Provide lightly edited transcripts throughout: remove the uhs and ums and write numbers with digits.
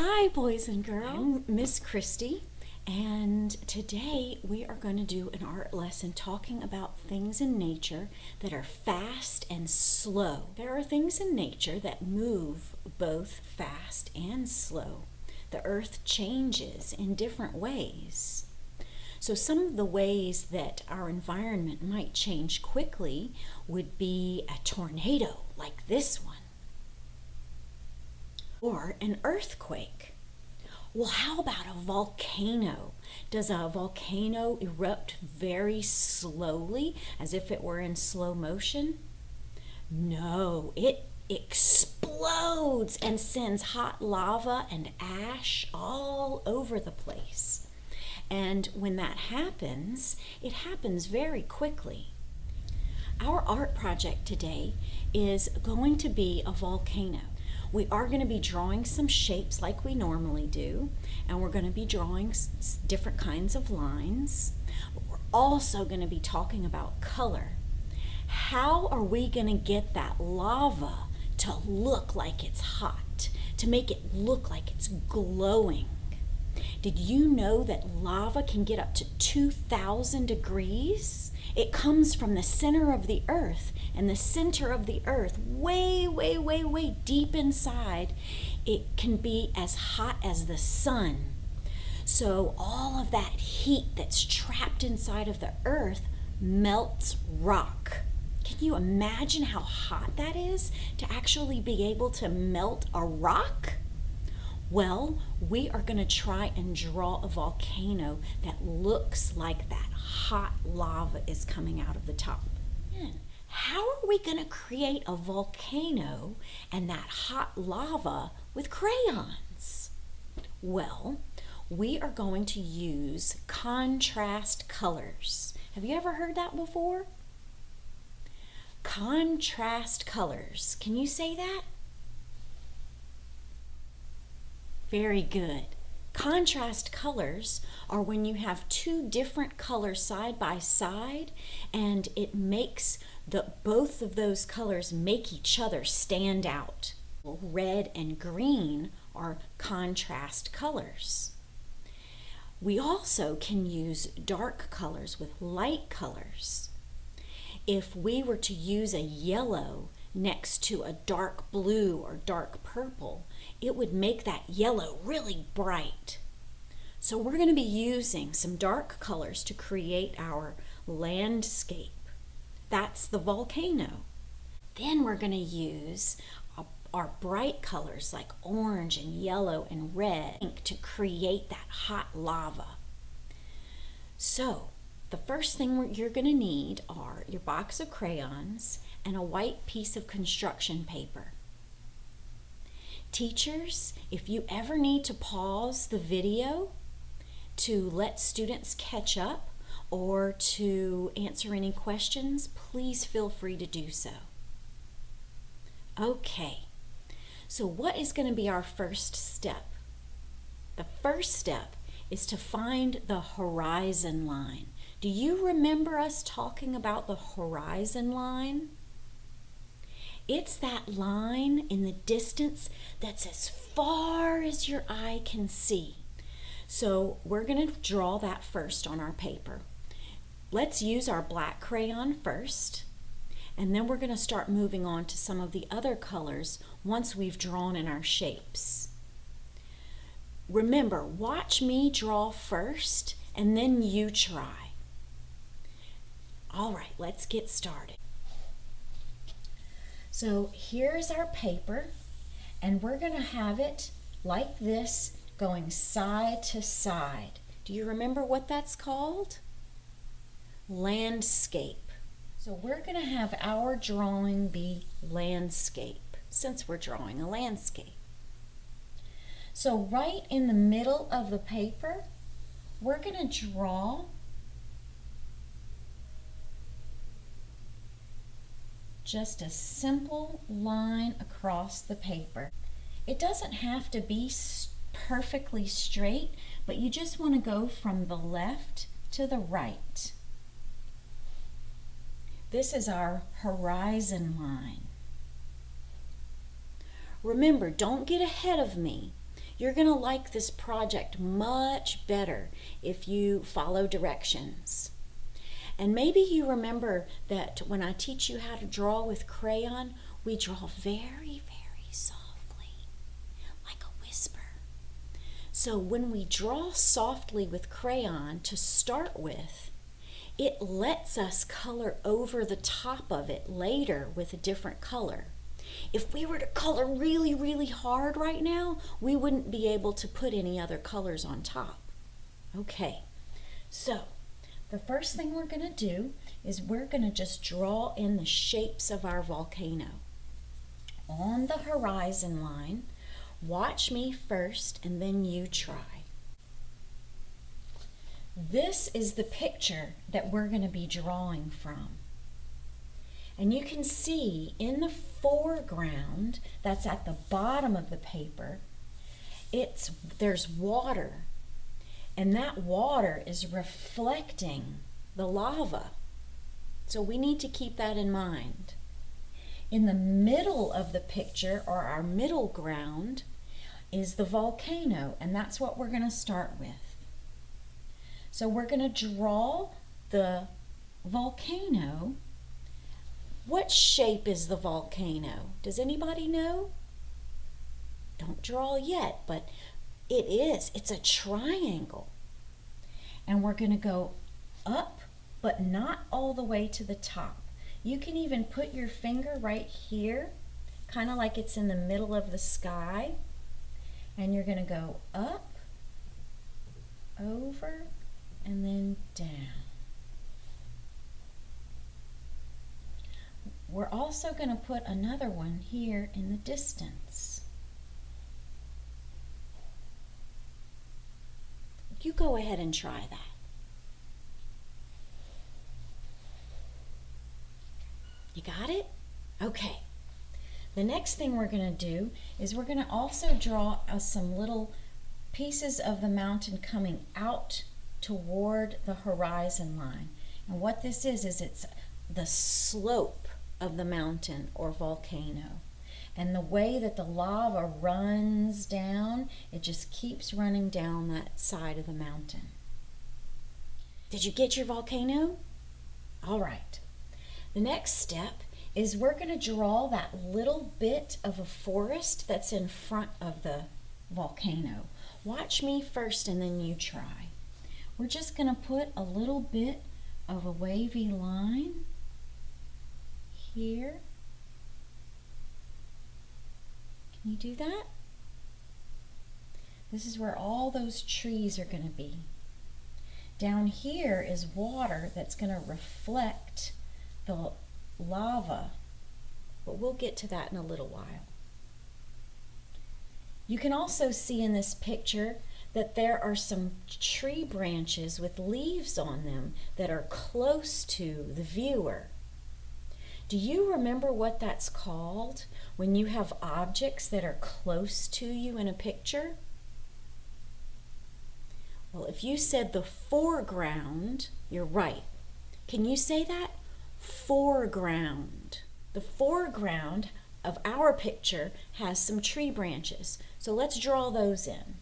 Hi, boys and girls. I'm Miss Christy, and today we are going to do an art lesson talking about things in nature that are fast and slow. There are things in nature that move both fast and slow. The earth changes in different ways. So some of the ways that our environment might change quickly would be a tornado like this one, or an earthquake. Well, how about a volcano? Does a volcano erupt very slowly, as if it were in slow motion? No, it explodes and sends hot lava and ash all over the place. And when that happens, it happens very quickly. Our art project today is going to be a volcano. We are going to be drawing some shapes like we normally do, and we're going to be drawing different kinds of lines. But we're also going to be talking about color. How are we going to get that lava to look like it's hot, to make it look like it's glowing? Did you know that lava can get up to 2,000 degrees? It comes from the center of the earth, and the center of the earth, way, way, way, way deep inside, it can be as hot as the sun. So all of that heat that's trapped inside of the earth melts rock. Can you imagine how hot that is to actually be able to melt a rock? Well, we are going to try and draw a volcano that looks like that hot lava is coming out of the top. How are we going to create a volcano and that hot lava with crayons? Well, we are going to use contrast colors. Have you ever heard that before? Contrast colors. Can you say that? Very good. Contrast colors are when you have two different colors side by side, and it makes both of those colors make each other stand out. Well, red and green are contrast colors. We also can use dark colors with light colors. If we were to use a yellow next to a dark blue or dark purple, it would make that yellow really bright. So we're going to be using some dark colors to create our landscape. That's the volcano. Then we're going to use our bright colors like orange and yellow and red to create that hot lava. So the first thing you're going to need are your box of crayons and a white piece of construction paper. Teachers, if you ever need to pause the video to let students catch up or to answer any questions, please feel free to do so. Okay, so what is going to be our first step? The first step is to find the horizon line. Do you remember us talking about the horizon line? It's that line in the distance that's as far as your eye can see. So we're going to draw that first on our paper. Let's use our black crayon first, and then we're going to start moving on to some of the other colors once we've drawn in our shapes. Remember, watch me draw first, and then you try. All right, let's get started. So here's our paper, and we're going to have it like this, going side to side. Do you remember what that's called? Landscape. So we're going to have our drawing be landscape, since we're drawing a landscape. So right in the middle of the paper, we're going to draw just a simple line across the paper. It doesn't have to be perfectly straight, but you just want to go from the left to the right. This is our horizon line. Remember, don't get ahead of me. You're going to like this project much better if you follow directions. And maybe you remember that when I teach you how to draw with crayon, we draw very, very softly, like a whisper. So when we draw softly with crayon to start with, it lets us color over the top of it later with a different color. If we were to color really, really hard right now, we wouldn't be able to put any other colors on top. Okay, so the first thing we're going to do is we're going to just draw in the shapes of our volcano. On the horizon line, watch me first and then you try. This is the picture that we're going to be drawing from. And you can see in the foreground, that's at the bottom of the paper, there's water. And that water is reflecting the lava. So we need to keep that in mind. In the middle of the picture, or our middle ground, is the volcano, and that's what we're going to start with. So we're going to draw the volcano. What shape is the volcano? Does anybody know? Don't draw yet, but it is. It's a triangle. And we're going to go up, but not all the way to the top. You can even put your finger right here, kind of like it's in the middle of the sky. And you're going to go up, over, and then down. We're also going to put another one here in the distance. You go ahead and try that. You got it? Okay. The next thing we're going to do is we're going to also draw some little pieces of the mountain coming out toward the horizon line. And what this is it's the slope of the mountain or volcano. And the way that the lava runs down, it just keeps running down that side of the mountain. Did you get your volcano? All right. The next step is we're going to draw that little bit of a forest that's in front of the volcano. Watch me first and then you try. We're just going to put a little bit of a wavy line here. Can you do that? This is where all those trees are going to be. Down here is water that's going to reflect the lava, but we'll get to that in a little while. You can also see in this picture that there are some tree branches with leaves on them that are close to the viewer. Do you remember what that's called when you have objects that are close to you in a picture? Well, if you said the foreground, you're right. Can you say that? Foreground. The foreground of our picture has some tree branches. So let's draw those in.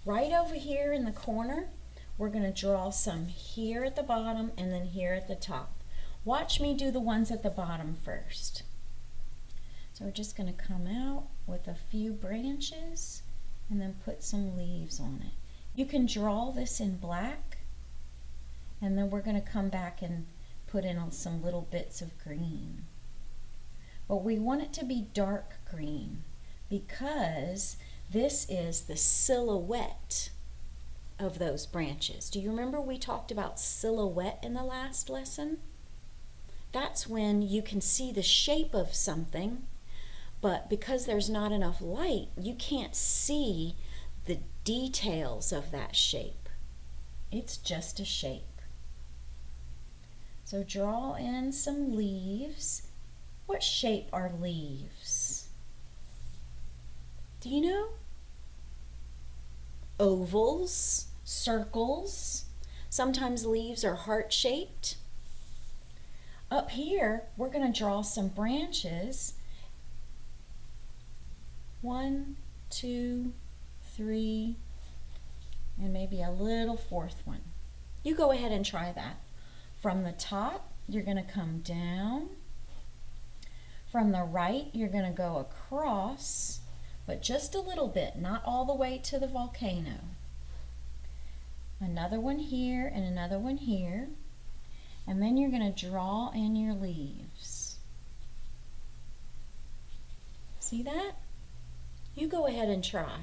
Right over here in the corner, we're going to draw some here at the bottom and then here at the top. Watch me do the ones at the bottom first. So we're just going to come out with a few branches and then put some leaves on it. You can draw this in black, and then we're going to come back and put in some little bits of green. But we want it to be dark green because this is the silhouette of those branches. Do you remember we talked about silhouette in the last lesson? That's when you can see the shape of something, but because there's not enough light, you can't see the details of that shape. It's just a shape. So draw in some leaves. What shape are leaves? Do you know? Ovals, circles. Sometimes leaves are heart-shaped. Up here, we're going to draw some branches. 1, 2, 3, and maybe a little 4th one. You go ahead and try that. From the top, you're going to come down. From the right, you're going to go across, but just a little bit, not all the way to the volcano. Another one here and another one here. And then you're going to draw in your leaves. See that? You go ahead and try.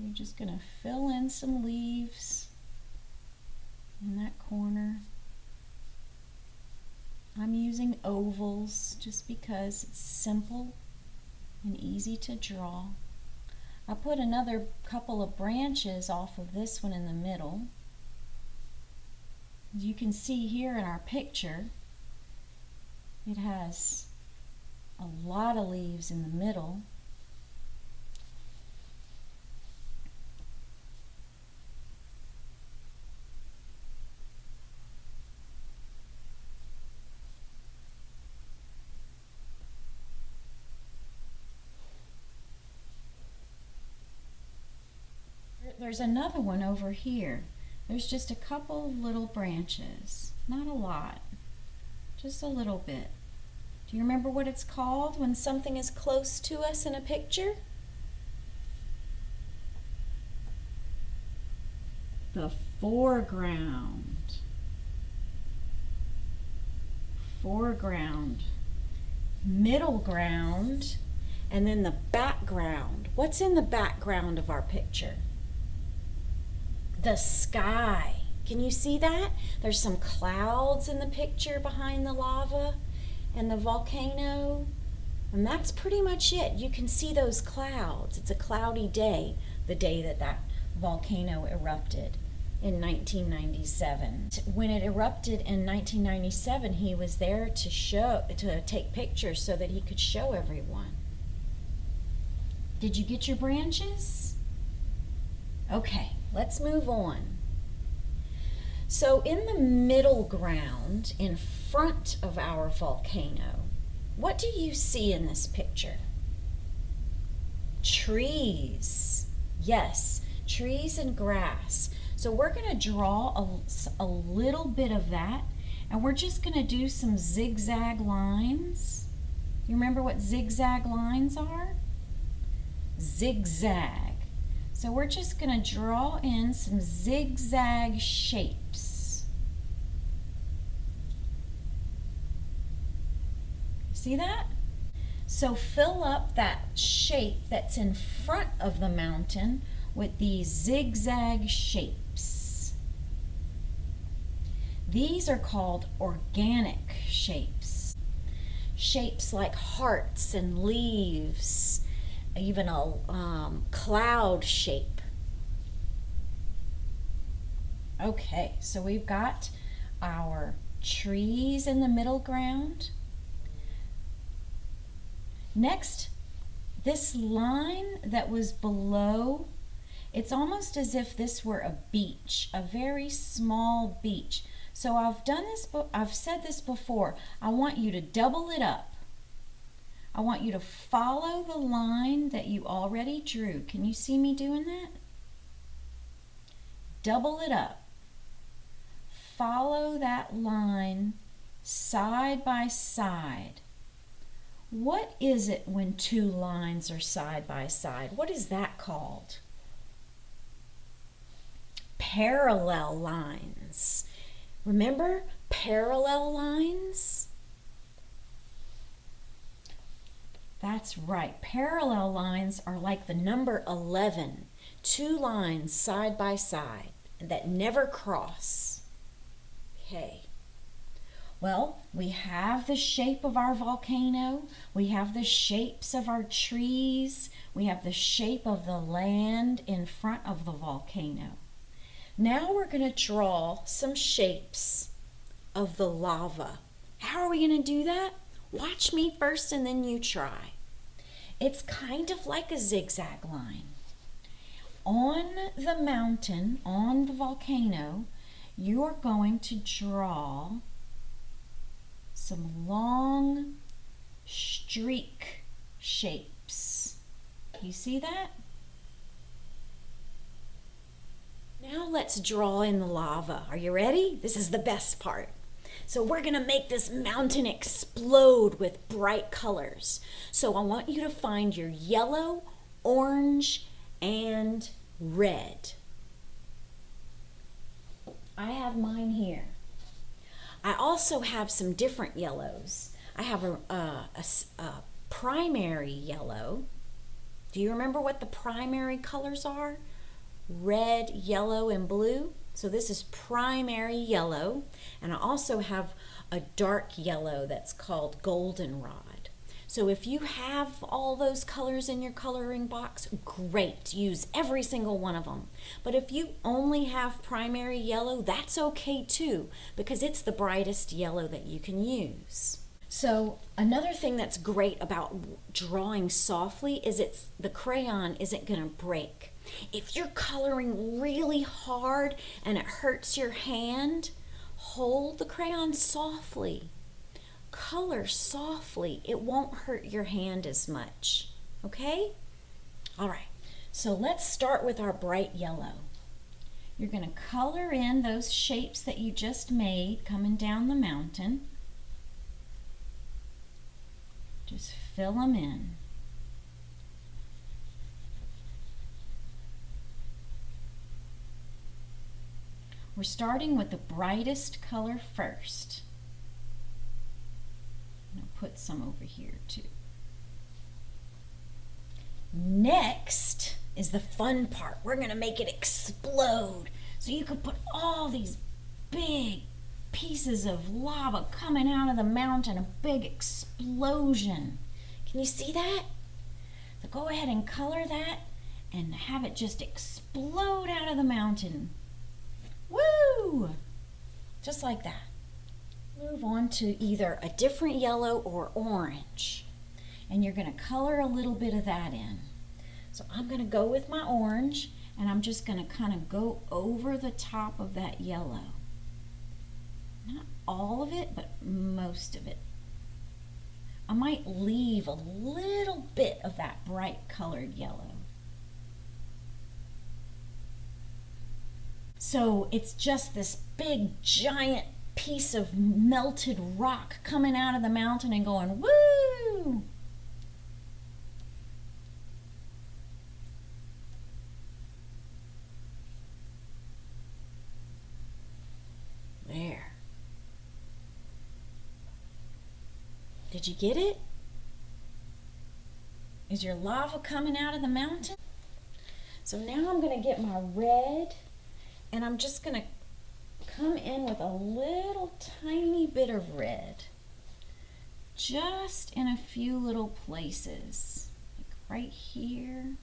You're just going to fill in some leaves in that corner. I'm using ovals just because it's simple and easy to draw. I put another couple of branches off of this one in the middle. As you can see here in our picture, it has a lot of leaves in the middle. There's another one over here. There's just a couple of little branches, not a lot, just a little bit. Do you remember what it's called when something is close to us in a picture? The foreground. Foreground, middle ground, and then the background. What's in the background of our picture? The sky. Can you see that? There's some clouds in the picture behind the lava and the volcano. And that's pretty much it. You can see those clouds. It's a cloudy day, the day that that volcano erupted in 1997. When it erupted in 1997, he was there to take pictures so that he could show everyone. Did you get your branches? Okay. Let's move on. So in the middle ground, in front of our volcano, what do you see in this picture? Trees. Yes, trees and grass. So we're going to draw a little bit of that, and we're just going to do some zigzag lines. You remember what zigzag lines are? Zigzag. So we're just going to draw in some zigzag shapes. See that? So fill up that shape that's in front of the mountain with these zigzag shapes. These are called organic shapes. Shapes like hearts and leaves, even a cloud shape. Okay, so we've got our trees in the middle ground. Next, this line that was below, it's almost as if this were a beach, a very small beach. So I've said this before, I want you to double it up. I want you to follow the line that you already drew. Can you see me doing that? Double it up. Follow that line side by side. What is it when two lines are side by side? What is that called? Parallel lines. Remember parallel lines? That's right. Parallel lines are like the number 11. Two lines side by side that never cross. Okay. Well, we have the shape of our volcano. We have the shapes of our trees. We have the shape of the land in front of the volcano. Now we're going to draw some shapes of the lava. How are we going to do that? Watch me first and then you try. It's kind of like a zigzag line. On the mountain, on the volcano, you're going to draw some long streak shapes. You see that? Now let's draw in the lava. Are you ready? This is the best part. So we're gonna make this mountain explode with bright colors. So I want you to find your yellow, orange, and red. I have mine here. I also have some different yellows. I have a primary yellow. Do you remember what the primary colors are? Red, yellow, and blue. So this is primary yellow. And I also have a dark yellow that's called goldenrod. So if you have all those colors in your coloring box, great, use every single one of them. But if you only have primary yellow, that's okay too, because it's the brightest yellow that you can use. So another thing that's great about drawing softly is the crayon isn't gonna break. If you're coloring really hard and it hurts your hand, hold the crayon softly. Color softly. It won't hurt your hand as much. Okay? All right. So let's start with our bright yellow. You're going to color in those shapes that you just made coming down the mountain. Just fill them in. We're starting with the brightest color first. I'll put some over here too. Next is the fun part. We're going to make it explode. So you can put all these big pieces of lava coming out of the mountain, a big explosion. Can you see that? So go ahead and color that and have it just explode out of the mountain. Woo! Just like that. Move on to either a different yellow or orange. And you're going to color a little bit of that in. So I'm going to go with my orange and I'm just going to kind of go over the top of that yellow. Not all of it, but most of it. I might leave a little bit of that bright colored yellow. So it's just this big giant piece of melted rock coming out of the mountain and going, woo! There. Did you get it? Is your lava coming out of the mountain? So now I'm going to get my red and I'm just going to come in with a little tiny bit of red, just in a few little places, like right here,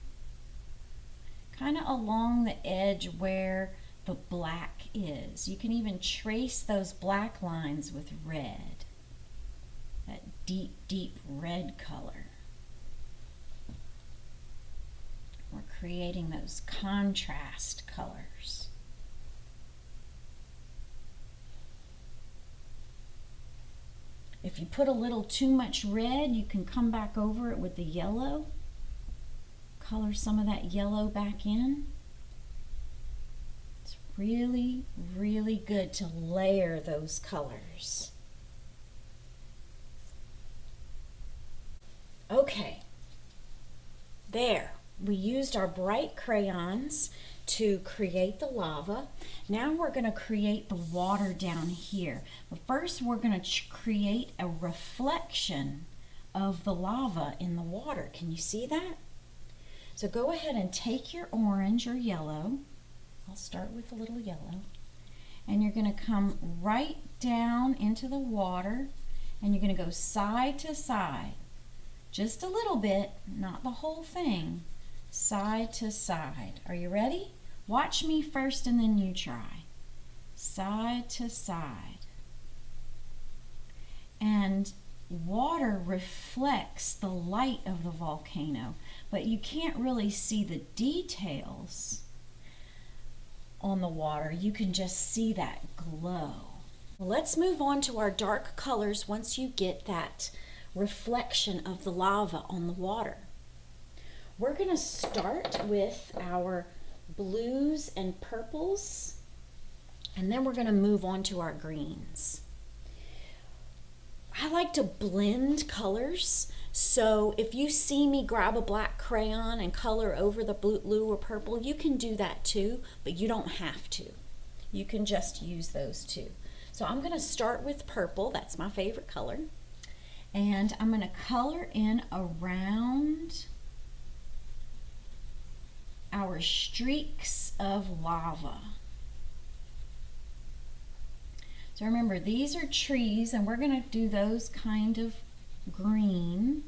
kind of along the edge where the black is. You can even trace those black lines with red, that deep, deep red color. We're creating those contrast colors. If you put a little too much red, you can come back over it with the yellow. Color some of that yellow back in. It's really, really good to layer those colors. Okay, there. We used our bright crayons to create the lava. Now we're going to create the water down here. But first we're going to create a reflection of the lava in the water. Can you see that? So go ahead and take your orange or yellow. I'll start with a little yellow. And you're going to come right down into the water and you're going to go side to side. Just a little bit, not the whole thing. Side to side. Are you ready? Watch me first and then you try. Side to side. And water reflects the light of the volcano, but you can't really see the details on the water. You can just see that glow. Let's move on to our dark colors once you get that reflection of the lava on the water. We're going to start with our blues and purples, and then we're going to move on to our greens. I like to blend colors, so if you see me grab a black crayon and color over the blue or purple, you can do that too, but you don't have to. You can just use those two. So I'm going to start with purple, that's my favorite color, and I'm going to color in around our streaks of lava. So remember, these are trees, and we're going to do those kind of green,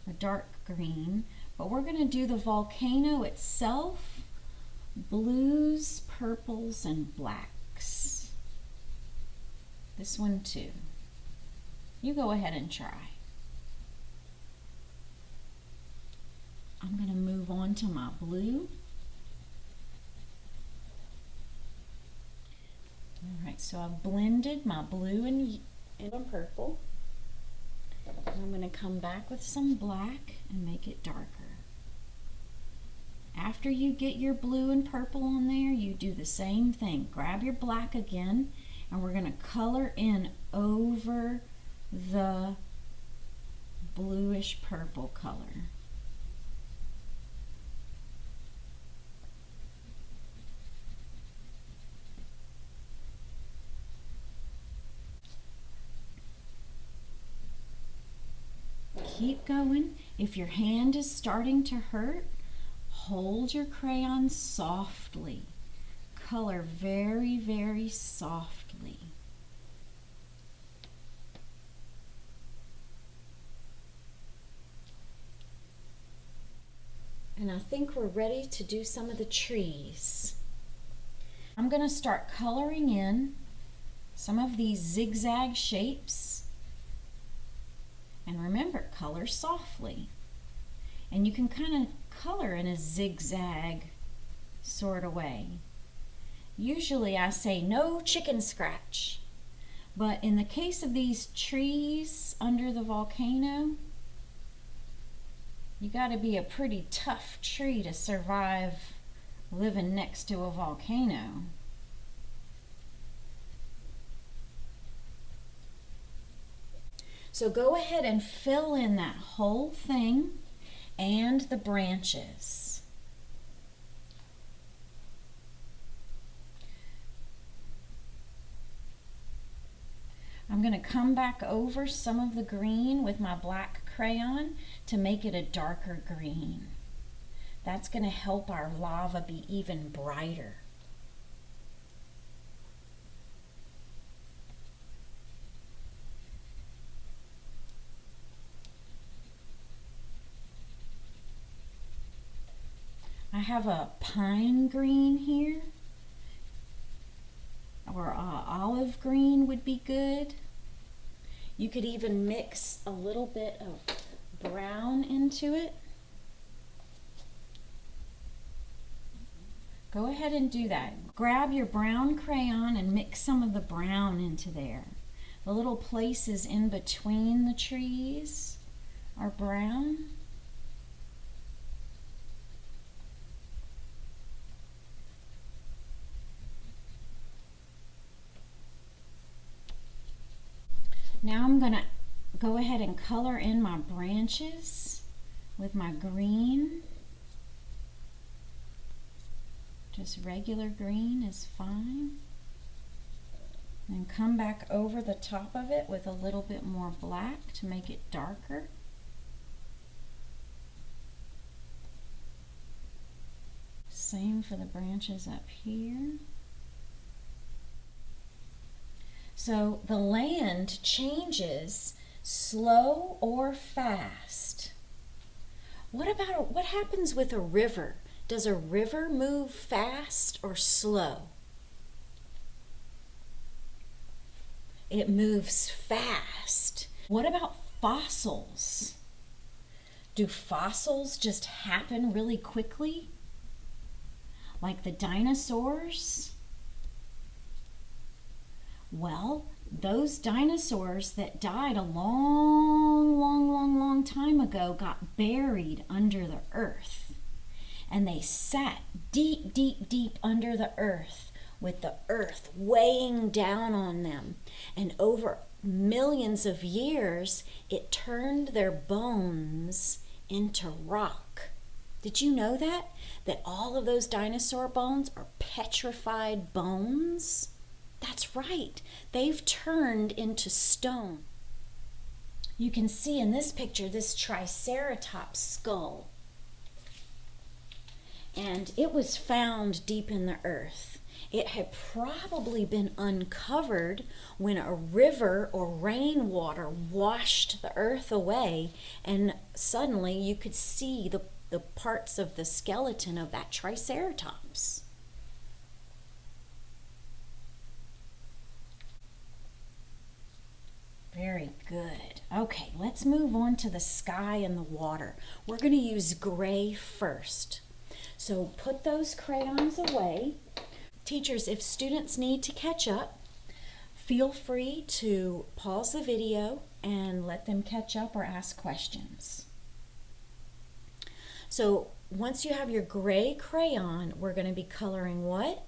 a dark green, but we're going to do the volcano itself, blues, purples, and blacks. This one too. You go ahead and try. I'm going to move on to my blue. All right, so I've blended my blue and purple. I'm going to come back with some black and make it darker. After you get your blue and purple on there, you do the same thing. Grab your black again, and we're going to color in over the bluish purple color. Keep going. If your hand is starting to hurt, hold your crayon softly. Color very, very softly. And I think we're ready to do some of the trees. I'm going to start coloring in some of these zigzag shapes. And remember, color softly. And you can kind of color in a zigzag sort of way. Usually I say no chicken scratch. But in the case of these trees under the volcano, you got to be a pretty tough tree to survive living next to a volcano. So go ahead and fill in that whole thing and the branches. I'm going to come back over some of the green with my black crayon to make it a darker green. That's going to help our lava be even brighter. I have a pine green here, or olive green would be good. You could even mix a little bit of brown into it. Go ahead and do that. Grab your brown crayon and mix some of the brown into there. The little places in between the trees are brown. Now I'm going to go ahead and color in my branches with my green. Just regular green is fine. And come back over the top of it with a little bit more black to make it darker. Same for the branches up here. So the land changes slow or fast. What happens with a river? Does a river move fast or slow? It moves fast. What about fossils? Do fossils just happen really quickly? Like the dinosaurs? Well, those dinosaurs that died a long time ago got buried under the earth. And they sat deep under the earth with the earth weighing down on them. And over millions of years, it turned their bones into rock. Did you know that? That all of those dinosaur bones are petrified bones? That's right. They've turned into stone. You can see in this picture this Triceratops skull. And it was found deep in the earth. It had probably been uncovered when a river or rainwater washed the earth away, and suddenly you could see the parts of the skeleton of that Triceratops. Very good. Okay, let's move on to the sky and the water. We're going to use gray first. So put those crayons away. Teachers, if students need to catch up, feel free to pause the video and let them catch up or ask questions. So once you have your gray crayon, we're going to be coloring what?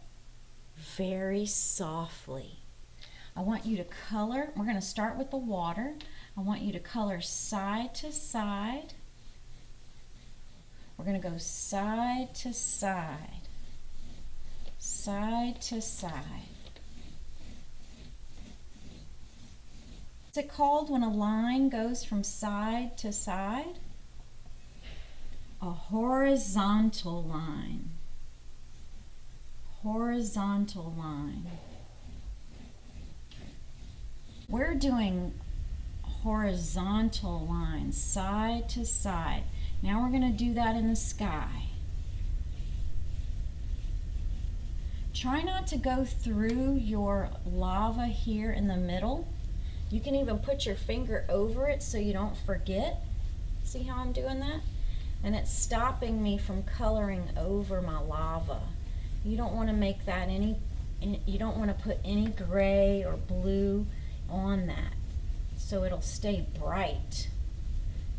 Very softly. I want you to color, we're going to start with the water. I want you to color side to side. We're going to go side to side, side to side. What's it called when a line goes from side to side? A horizontal line. Horizontal line. We're doing horizontal lines, side to side. Now we're going to do that in the sky. Try not to go through your lava here in the middle. You can even put your finger over it so you don't forget. See how I'm doing that? And it's stopping me from coloring over my lava. You don't want to make that you don't want to put any gray or blue on that, so it'll stay bright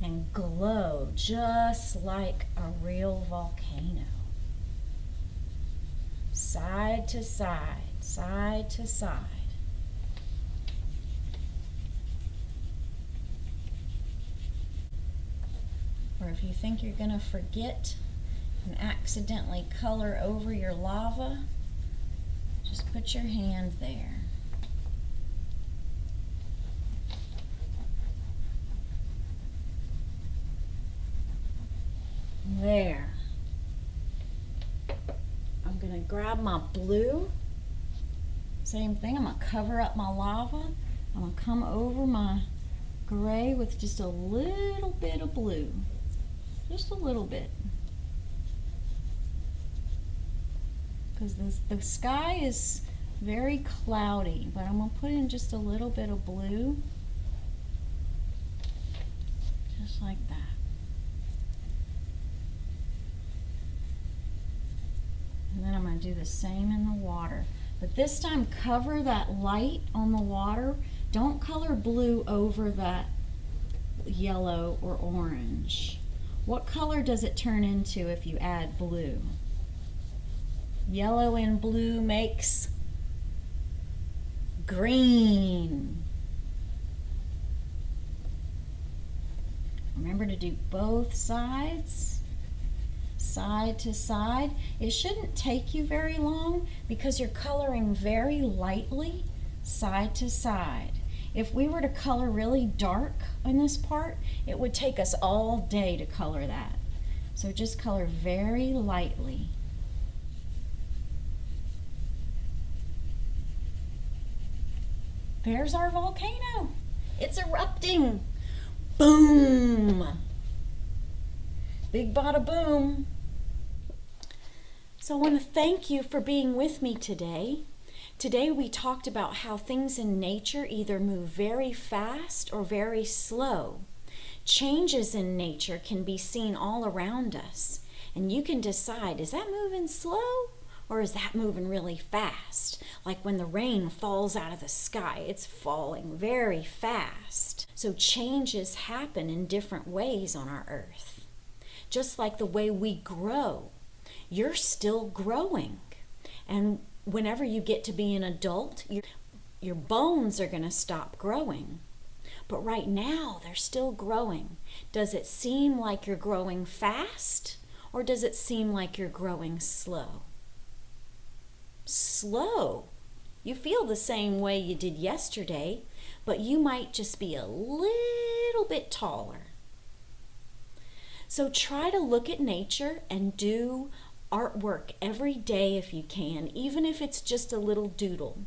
and glow just like a real volcano. Side to side, side to side. Or if you think you're going to forget and accidentally color over your lava, just put your hand there. There. I'm going to grab my blue. Same thing, I'm going to cover up my lava. I'm going to come over my gray with just a little bit of blue. Just a little bit. Because the sky is very cloudy, but I'm going to put in just a little bit of blue. Just like that. And then I'm going to do the same in the water. But this time cover that light on the water. Don't color blue over that yellow or orange. What color does it turn into if you add blue? Yellow and blue makes green. Remember to do both sides. Side to side. It shouldn't take you very long because you're coloring very lightly side to side. If we were to color really dark in this part, it would take us all day to color that. So just color very lightly. There's our volcano. It's erupting. Boom. Big bada boom. So I want to thank you for being with me today. Today we talked about how things in nature either move very fast or very slow. Changes in nature can be seen all around us, and you can decide, is that moving slow Or is that moving really fast? Like when the rain falls out of the sky, it's falling very fast. So changes happen in different ways on our earth. Just like the way we grow, you're still growing. And whenever you get to be an adult, your bones are going to stop growing. But right now, they're still growing. Does it seem like you're growing fast, or does it seem like you're growing slow? Slow. You feel the same way you did yesterday, but you might just be a little bit taller. So try to look at nature and do artwork every day if you can, even if it's just a little doodle.